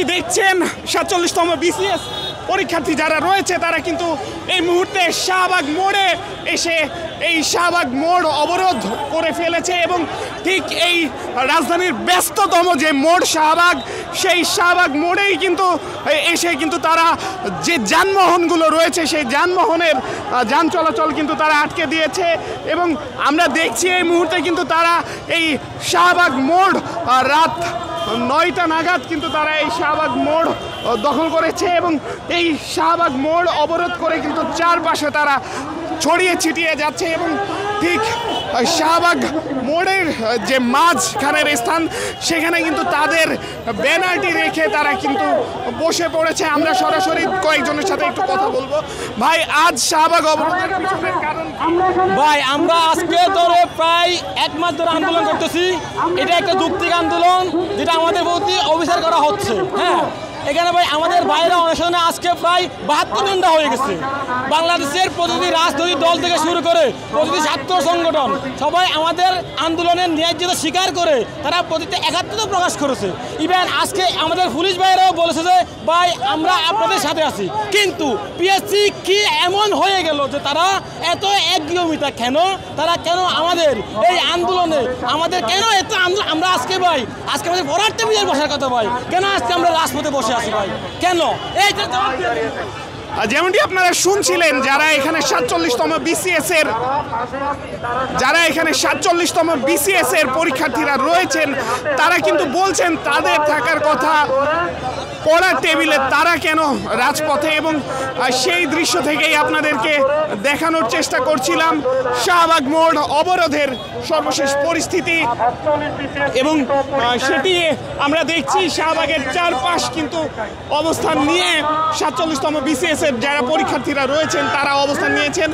যেমনটি দেখছেন ৪৭তম বিসিএস পরীক্ষার্থী যারা রয়েছে তারা কিন্তু এই মুহূর্তে শাহবাগ মোড়ে এসে এই শাহবাগ মোড় অবরোধ করে ফেলেছে এবং ঠিক এই রাজধানীর ব্যস্ততম যে মোড় শাহবাগ, সেই শাহবাগ মোড়েই কিন্তু এসে কিন্তু তারা যে যানবাহনগুলো রয়েছে সেই যানবাহনের যান চলাচল কিন্তু তারা আটকে দিয়েছে এবং আমরা দেখছি এই মুহূর্তে কিন্তু তারা এই শাহবাগ মোড় রাত ৯টা নাগাদ কিন্তু তারা এই শাহবাগ মোড় দখল করেছে এবং এই শাহবাগ মোড় অবরোধ করে কিন্তু চারপাশে তারা ছড়িয়ে ছিটিয়ে যাচ্ছে এবং ঠিক শাহবাগ মোড়ের যে মাঝখানের স্থান সেখানে কিন্তু তাদের ব্যানারটি রেখে তারা কিন্তু বসে পড়েছে। আমরা সরাসরি কয়েকজনের সাথে একটু কথা বলবো। ভাই, আজ শাহবাগ অবরোধের পিছনের কারণ? ভাই, আমরা আজকে ধরে প্রায় ১ মাস ধরে আন্দোলন করতেছি। এটা একটা যৌক্তিক আন্দোলন যেটা আমাদের প্রতি অবিচার করা হচ্ছে। হ্যাঁ, এখানে ভাই আমাদের ভাইরা অনশনে আজকে প্রায় ৭২ ঘন্টা হয়ে গেছে। বাংলাদেশের প্রতিটি রাজনৈতিক দল থেকে শুরু করে প্রতিটি ছাত্র সংগঠন সবাই আমাদের আন্দোলনের ন্যায্যতা স্বীকার করে তারা প্রতিটি একাত্মতা প্রকাশ করেছে। ইভেন আজকে আমাদের পুলিশ ভাইরাও বলেছে যে ভাই আমরা আপনাদের সাথে আছি। কিন্তু পিএসসি কি এমন হয়ে গেল যে তারা এত একনিয়মিতা কেন? তারা কেন আমাদের এই আন্দোলনে আমাদের কেন এত আমরা আজকে ভাই আজকে আমাদের পড়ার টেবিলের বসার কথা ভাই, কেন আজকে আমরা রাজপথে বসে আছি ভাই? কেন? এইটা যেমনটি আপনারা শুনছিলেন, যারা এখানে ৪৭তম বিসিএস এর পরীক্ষার্থীরা রয়েছেন তারা কিন্তু বলছেন তাদের থাকার কথা পড়ার টেবিলে, তারা কেন রাজপথে, এবং সেই দৃশ্য থেকেই আপনাদেরকে দেখানোর চেষ্টা করছিলাম শাহবাগ মোড় অবরোধের সর্বশেষ পরিস্থিতি এবং সেটি আমরা দেখছি শাহবাগের চারপাশ কিন্তু অবস্থান নিয়ে ৪৭তম বিসিএস এর যারা পরীক্ষার্থীরা রয়েছেন তারা অবস্থান নিয়েছেন।